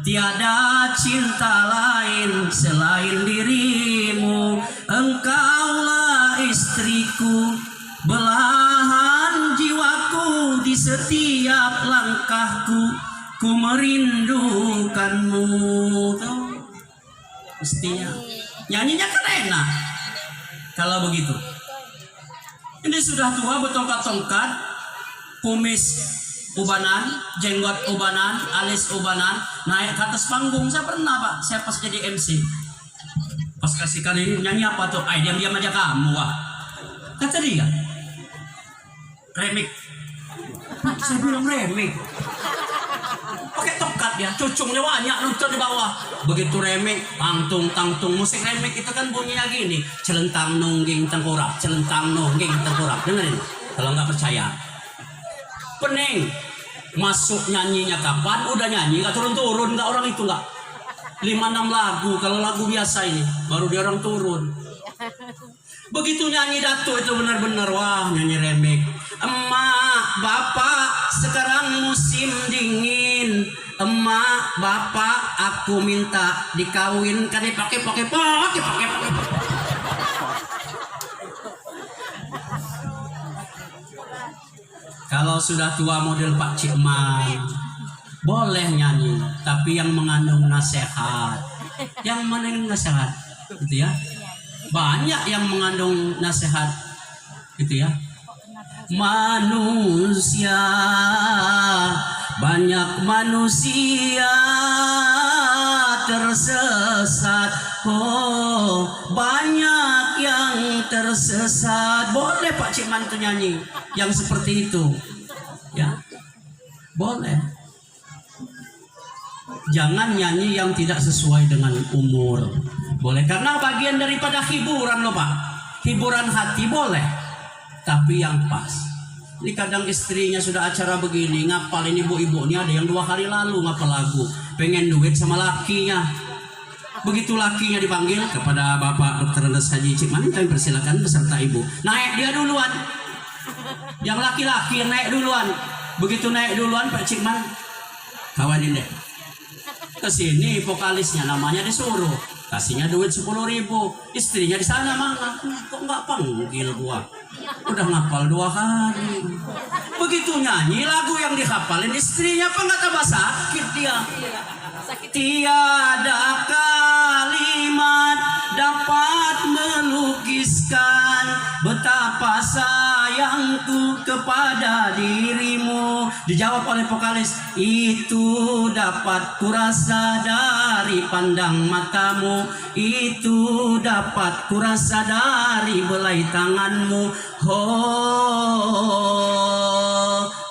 Tiada cinta lain selain dirimu. Engkaulah istriku, belahan jiwaku, di setiap langkahku ku merindukanmu. Tuh, mestinya nyanyinya kan enak kalau begitu. Ini sudah tua bertongkat-tongkat, kumis ubanan, jenggot ubanan, alis ubanan, naik ke atas panggung. Saya pernah Pak, saya pas jadi MC, pas kasih kali nyanyi apa tuh? Diam-diam aja kamu, wah. Kata dia, remik. Saya bilang remik. Pakai tongkat ya, cucungnya banyak nonton di bawah. Begitu remik, tangtung. Musik remik itu kan bunyinya gini, celentang nungging tengkorak, celentang nungging tengkorak. Dengerin, kalau nggak percaya. Pening. Masuk nyanyinya kapan? Udah nyanyi, nggak turun-turun, nggak orang itu nggak. 5-6 lagu, kalau lagu biasa ini, baru dia orang turun. Begitu nyanyi Datu itu benar-benar wah, nyanyi remik. Emak, bapak, sekarang musim dingin. Emak, bapak, aku minta dikawinkan. Pakai. Kalau sudah tua model Pak Cikman, boleh nyanyi, tapi yang mengandung nasihat. Yang mengandung nasihat, gitu ya. Banyak yang mengandung nasihat, gitu ya. manusia, banyak manusia tersesat. Oh, banyak yang tersesat. Boleh Pak Cik Man tuh nyanyi yang seperti itu, ya, boleh. Jangan nyanyi yang tidak sesuai dengan umur. Boleh, karena bagian daripada hiburan loh Pak. Hiburan hati boleh, tapi yang pas. Ini kadang istrinya sudah acara begini, ngapal ini ibu-ibu ini ada yang 2 hari lalu ngapal lagu, pengen duit sama lakinya. Begitu lakinya dipanggil kepada Bapak Dr. Andes Haji Cik Man, kami persilakan beserta ibu. Naik dia duluan. Yang laki-laki naik duluan. Begitu naik duluan Pak Cik Man, kawanin deh. Kesini vokalisnya namanya disuruh, kasihnya duit 10.000. Istrinya di sana mana? Kok nggak panggil gua? Udah ngapal 2 hari. Begitu nyanyi lagu yang dihafalin istrinya, apa nggak tambah sakit dia? Tiada kalimat dapat melukiskan betapa sayangku kepada dirimu. Dijawab oleh vokalis, itu dapat kurasa dari pandang matamu, itu dapat kurasa dari belai tanganmu. Oh,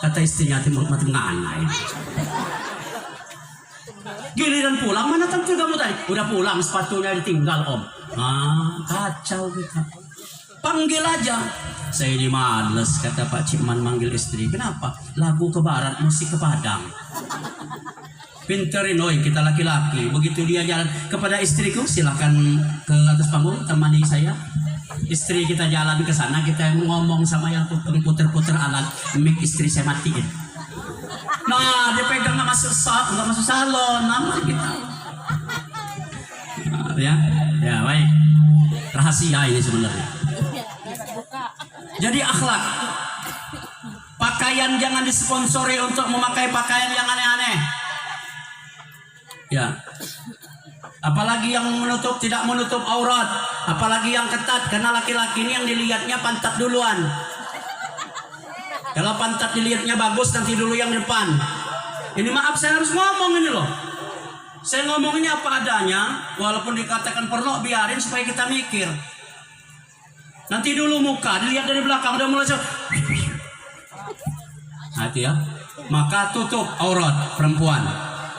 kata istrinya, timur mati nganai. Giliran pulang, mana tampil kamu tadi? Udah pulang, sepatunya ditinggal om. Kacau kita. Panggil aja. Saya ini males, kata Pak Cik Man manggil istri. Kenapa? Lagu ke barat, musik ke Padang. Pinterin, oi kita laki-laki. Begitu dia jalan kepada istriku, silahkan ke atas panggung temani saya. Istri kita jalan ke sana, kita ngomong sama yang puter-puter alat. Mic istri saya matiin. Nah, dia pegang nggak masuk salon, nama kita. Nah, ya baik. Rahasia ini sebenarnya. Jadi akhlak. Pakaian jangan disponsori untuk memakai pakaian yang aneh-aneh. Ya. Apalagi yang menutup, tidak menutup aurat, apalagi yang ketat, karena laki-laki ini yang dilihatnya pantat duluan. Kalau pantat dilihatnya bagus, nanti dulu yang depan. Ini maaf, saya harus ngomong ini loh. Saya ngomong ini apa adanya, walaupun dikatakan porno, biarin supaya kita mikir. Nanti dulu muka, dilihat dari belakang, udah mulai nah itu ya. Maka tutup aurat perempuan.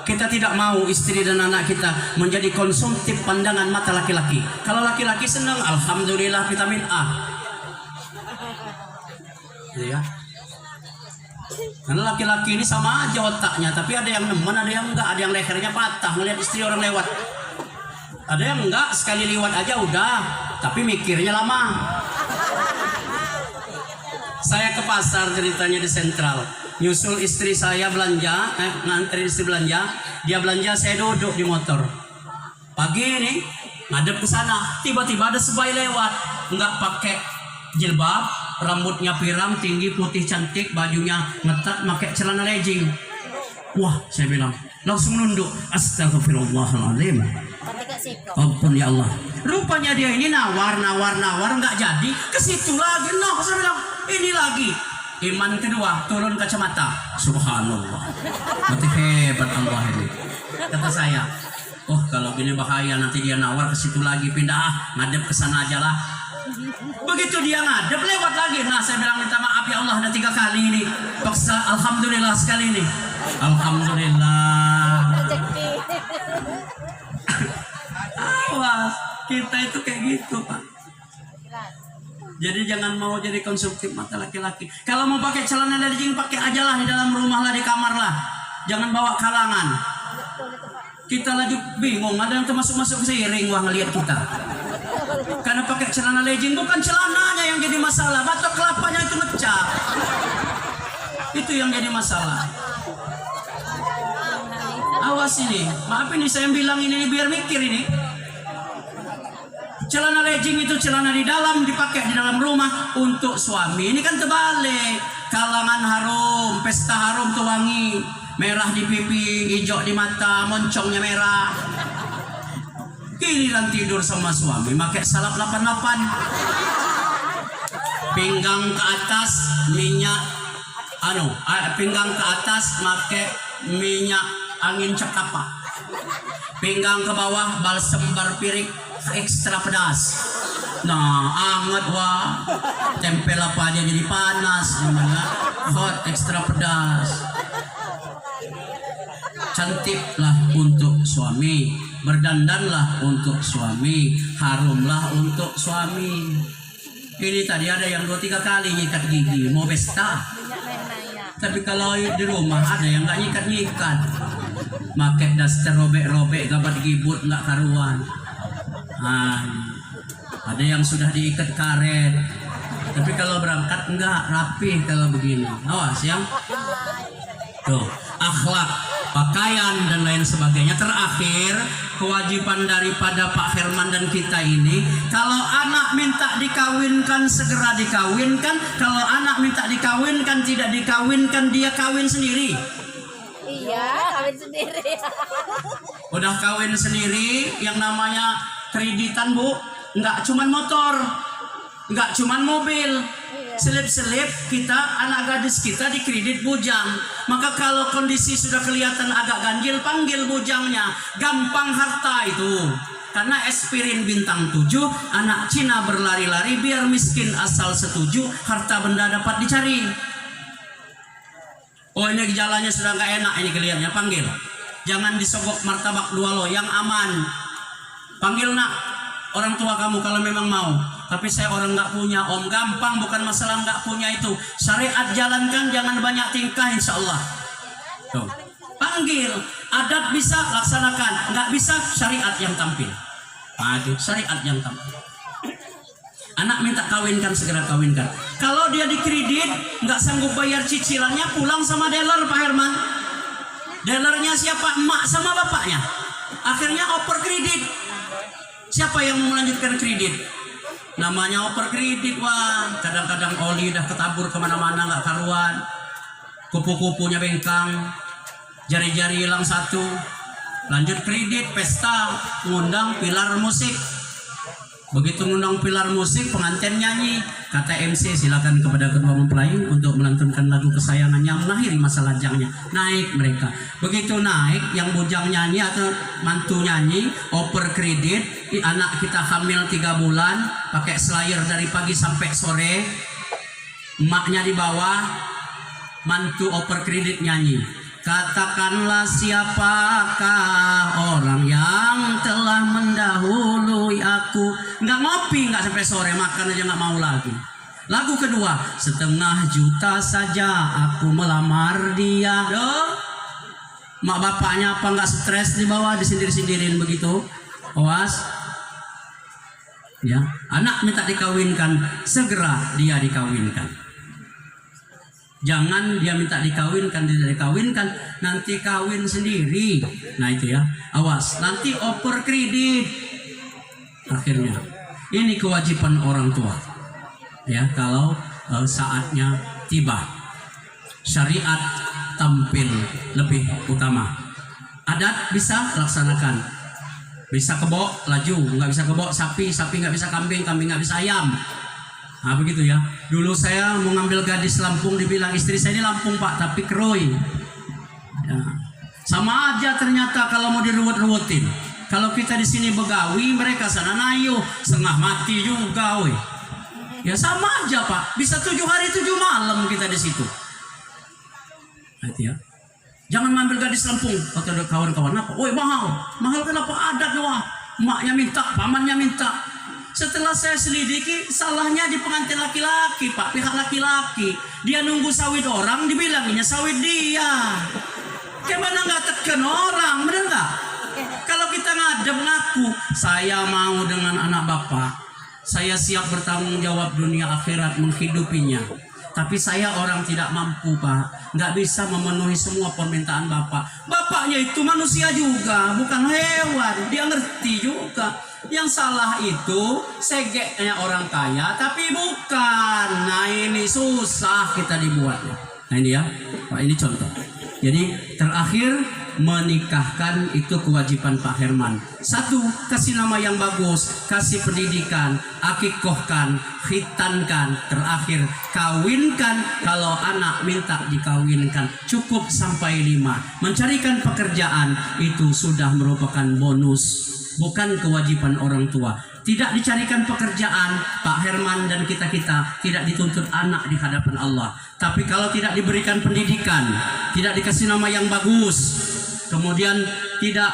Kita tidak mau istri dan anak kita menjadi konsumtif pandangan mata laki-laki. Kalau laki-laki senang, alhamdulillah vitamin A. Ya. Karena laki-laki ini sama aja otaknya, tapi ada yang nemen, ada yang enggak, ada yang lehernya patah melihat istri orang lewat. Ada yang enggak, sekali lewat aja udah, tapi mikirnya lama. Saya ke pasar ceritanya di Sentral, nyusul istri saya belanja, nganterin istri belanja, dia belanja, saya duduk di motor. Pagi ini ngadep ke sana, tiba-tiba ada sebaya lewat, enggak pakai jilbab, rambutnya pirang, tinggi, putih, cantik, bajunya ngetat, pakai celana legging. Wah, saya bilang, langsung nunduk, astagfirullahaladzim. Ampun ya Allah. Rupanya dia ini nawar, nggak jadi. Ke situ lagi, no, saya bilang, ini lagi. Iman kedua, turun kacamata. Subhanallah. Berarti hebat Allah ini. Kata saya, oh kalau gini bahaya, nanti dia nawar ke situ lagi, pindah, ngadep ke sana aja lah. Begitu dia ngadep lewat lagi. Nah saya bilang minta maaf ya Allah, ada 3 kali ini. Paksa, alhamdulillah sekali ini. Alhamdulillah. Awas, kita itu kayak gitu Pak. Jadi jangan mau jadi konsumtif mata laki-laki. Kalau mau pakai celana legging, pakai aja lah di dalam rumah lah, di kamar lah. Jangan bawa kalangan. Kita lagi bingung, ada yang termasuk-masuk seiring wah ngelihat kita. Karena pakai celana legging, bukan celananya yang jadi masalah, batok kelapanya itu pecah. Itu yang jadi masalah. Awas ini, maaf ini saya bilang ini biar mikir ini. Celana legging itu celana di dalam, dipakai di dalam rumah untuk suami. Ini kan terbalik. Kalangan harum, pesta harum tuh wangi. Merah di pipi, hijau di mata, moncongnya merah. Giliran tidur sama suami, pakai salap 88. Pinggang ke atas minyak pinggang ke atas make minyak angin cekapa. Pinggang ke bawah balsem barpirik ekstra pedas. Nah, anget wah. Tempel apa aja jadi panas namanya. Hot ekstra pedas. Cantiklah untuk suami, berdandanlah untuk suami, harumlah untuk suami. Ini tadi ada yang 2-3 kali nyikat gigi mau pesta. Tapi kalau di rumah ada yang nggak nyikat-nyikat, make daster robek-robek gabat gibut nggak karuan. Ada yang sudah diikat karet. Tapi kalau berangkat enggak rapi kalau begini. Awas ya. Tuh, akhlak, pakaian dan lain sebagainya. Terakhir, kewajiban daripada Pak Herman dan kita ini, kalau anak minta dikawinkan segera dikawinkan, kalau anak minta dikawinkan tidak dikawinkan, dia kawin sendiri. Iya, kawin sendiri. Udah kawin sendiri, yang namanya kreditan Bu, nggak cuman motor, nggak cuman mobil. Selip-selip kita, anak gadis kita dikredit bujang. Maka kalau kondisi sudah kelihatan agak ganjil, panggil bujangnya. Gampang harta itu. Karena aspirin bintang 7, anak Cina berlari-lari biar miskin asal setuju, harta benda dapat dicari. Oh ini jalannya sudah nggak enak ini kelihatannya, panggil. Jangan disogok martabak 2 loyang, aman. Panggil nak, orang tua kamu kalau memang mau. Tapi saya orang nggak punya om, gampang, bukan masalah nggak punya itu. Syariat jalankan, jangan banyak tingkah insya Allah. Tuh. Panggil, adat bisa laksanakan, nggak bisa syariat yang tampil. Aduh, syariat yang tampil. Anak minta kawinkan, segera kawinkan. Kalau dia dikredit, nggak sanggup bayar cicilannya, pulang sama dealer Pak Herman. Dealernya siapa? Emak sama bapaknya. Akhirnya oper kredit. Siapa yang mau melanjutkan kredit? Namanya oper kredit, wah. Kadang-kadang oli dah ketabur kemana-mana nggak karuan. Kupu-kupunya bengkang, jari-jari hilang 1. Lanjut kredit, pesta, ngundang pilar musik. Begitu ngundang pilar musik, pengantin nyanyi. Kata MC, silakan kepada kedua mempelai untuk melantunkan lagu kesayangannya, mengakhiri masa lajangnya. Naik mereka. Begitu naik, yang bujang nyanyi atau mantu nyanyi, oper kredit. Anak kita hamil 3 bulan, pakai slayer dari pagi sampai sore. Emaknya di bawah, mantu oper kredit nyanyi. Katakanlah siapakah orang yang telah mendahului aku. Nggak ngopi, nggak sampai sore, makan aja nggak mau lagi. Lagu kedua, 1,5 juta saja aku melamar dia. Duh. Mak bapaknya apa nggak stres di bawah, disindir-sindirin begitu. Awas. Ya, anak minta dikawinkan, segera dia dikawinkan. Jangan dia minta dikawinkan, tidak dikawinkan, nanti kawin sendiri. Nah itu ya, awas, nanti oper kredit. Akhirnya, ini kewajiban orang tua. Ya, kalau saatnya tiba, syariat tampil lebih utama. Adat bisa laksanakan, bisa kebok laju, nggak bisa kebok sapi, sapi nggak bisa kambing, kambing nggak bisa ayam. Nah begitu ya. Dulu saya mau ngambil gadis Lampung, dibilang istri saya ini Lampung Pak, tapi Kroy. Ya. Sama aja ternyata kalau mau diruwet-ruwetin. Kalau kita di sini begawi, mereka sana nayo, setengah mati juga, woi. Ya sama aja Pak. Bisa 7 hari 7 malam kita di situ. Nah, itu ya. Jangan ngambil gadis Lampung. Kata kawan-kawan apa? Woi mahal, mahal kenapa? Adat wah. Maknya minta, pamannya minta. Setelah saya selidiki, salahnya di pengantin laki-laki Pak, pihak laki-laki. Dia nunggu sawit orang, dibilanginnya sawit dia. Gimana nggak tekan orang, bener nggak? Kalau kita ngadep ngaku, saya mau dengan anak bapak, saya siap bertanggung jawab dunia akhirat menghidupinya. Tapi saya orang tidak mampu Pak, nggak bisa memenuhi semua permintaan bapak. Bapaknya itu manusia juga, bukan hewan, dia ngerti juga. Yang salah itu segeknya orang kaya, tapi bukan. Nah ini susah kita dibuatnya. Nah ini ya, Pak, ini contoh. Jadi terakhir menikahkan itu kewajiban Pak Herman. Satu, kasih nama yang bagus, kasih pendidikan, akikohkan, khitankan, terakhir kawinkan kalau anak minta dikawinkan. Cukup sampai 5. Mencarikan pekerjaan itu sudah merupakan bonus, bukan kewajiban orang tua. Tidak dicarikan pekerjaan, Pak Herman dan kita-kita tidak dituntut anak di hadapan Allah. Tapi kalau tidak diberikan pendidikan, tidak dikasih nama yang bagus, kemudian tidak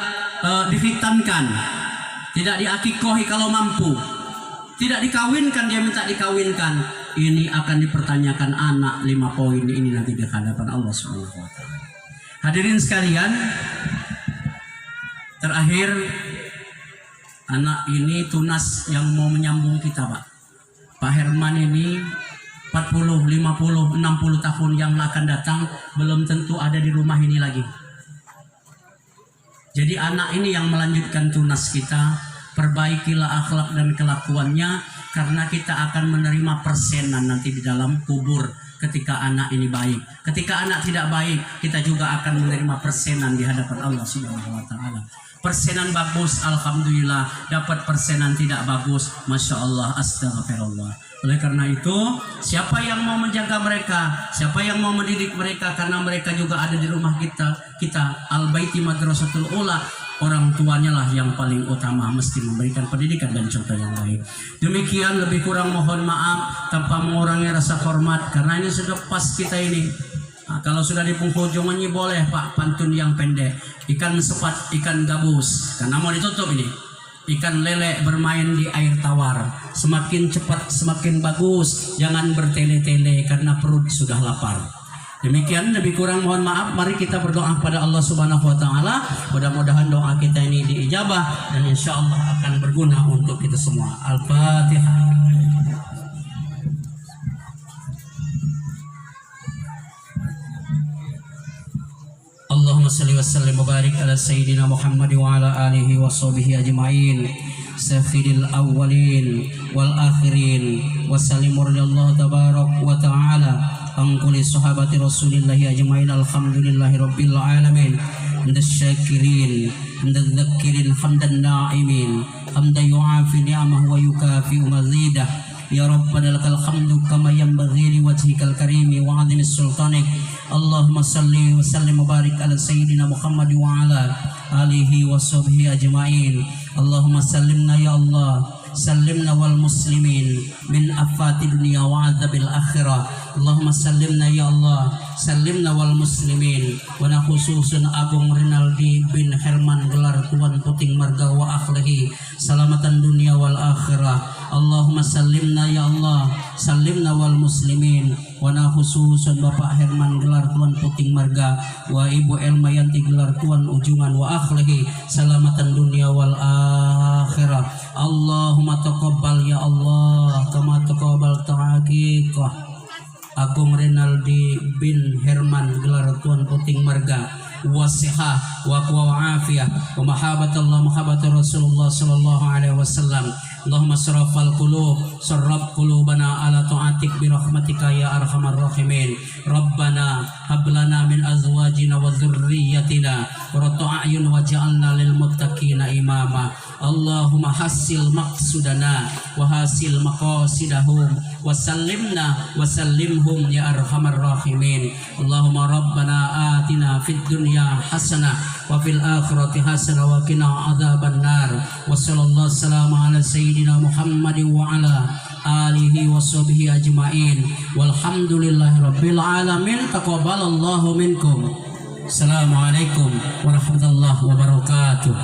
dihitankan, tidak diakikohi kalau mampu, tidak dikawinkan, dia minta dikawinkan, ini akan dipertanyakan anak 5 poin ini nanti di hadapan Allah Subhanahu wa taala. Hadirin sekalian, terakhir, anak ini tunas yang mau menyambung kita, Pak. Pak Herman ini 40, 50, 60 tahun yang akan datang belum tentu ada di rumah ini lagi. Jadi anak ini yang melanjutkan tunas kita. Perbaikilah akhlak dan kelakuannya, karena kita akan menerima persenan nanti di dalam kubur ketika anak ini baik. Ketika anak tidak baik, kita juga akan menerima persenan di hadapan Allah Subhanahu wa taala. Persenan bagus, alhamdulillah. Dapat persenan tidak bagus, masya Allah, astagfirullah. Oleh karena itu, siapa yang mau menjaga mereka, siapa yang mau mendidik mereka, karena mereka juga ada di rumah kita Al-Baiti Madrasatul Ula, orang tuanya lah yang paling utama mesti memberikan pendidikan dan contoh yang baik. Demikian, lebih kurang mohon maaf tanpa mengurangi rasa hormat, karena ini sudah pas kita ini. Nah, kalau sudah di penghujung ini boleh Pak pantun yang pendek. Ikan sepat, ikan gabus, karena mau ditutup ini. Ikan lele bermain di air tawar. Semakin cepat semakin bagus. Jangan bertele-tele karena perut sudah lapar. Demikian, lebih kurang mohon maaf. Mari kita berdoa kepada Allah Subhanahu wa taala. Mudah-mudahan doa kita ini diijabah dan insya Allah akan berguna untuk kita semua. Al-Fatihah. Allahumma salli wa sallim wa barik ala sayyidina Muhammad wa ala alihi wa sahbihi ajma'in. Sayyidil awwalin wal akhirin wa sallim radhiyallahu tabarak wa ta'ala an kulli sahabati rasulillahi ajma'in. Alhamdulillahi rabbil alamin. Hamdan syakirin, hamdan dzakirin, hamdan na'imin, hamdan yu'afi ni'amahu wa yukafi mazidah. Ya Rabbana lakal hamdu kama yanbaghi li wajhikal karimi wa 'azimi sultanik. Allahumma salli wa sallim wa barik ala sayyidina Muhammad wa ala alihi wa sahbihi ajma'in. Allahumma sallimna ya Allah, sallimna wal muslimin min afati dunya wa adzabil akhirah. Allahumma sallimna ya Allah, sallimna wal muslimin wa na khususun Agung Rinaldi bin Herman gelar Tuan Puting Marga wa akhlihi salamatan dunia wal akhirah. Allahumma sallimna ya Allah, sallimna wal muslimin wa na khususun Bapak Herman gelar Tuan Puting Marga wa Ibu Elmayanti gelar Tuan Ujungan wa akhlihi salamatan dunia wal akhirah. Allahumma taqabbal ya Allah kama taqabbal ta'aqiqah Agung Rinaldi bin Herman gelar Tuan Puting Marga wasihah wa afiyah wa mahabbatullah mahabbatur Rasulullah sallallahu alaihi wasallam. Allahumma sarrafal qulub sarraf qulubana ala ta'atik bi rahmatika ya arhamar rahimin. Rabbana hab lana min azwajina wa dhurriyyatina qurrata a'yun waj'alna lil muttaqina imama. Allahumma hasil maqsudana wa hasil maqasidahum wa sallimna wa sallimhum ya arhamar rahimin. Allahumma rabbana atina fid dunya hasanah wa fil akhirati hasanah wa qina adzaban nar. Wa sallallahu salama ala sayyidina Muhammad wa ala alihi wa sahbihi ajma'in. Walhamdulillahi rabbil alamin. Taqabbalallahu minkum. Assalamualaikum warahmatullahi wabarakatuh.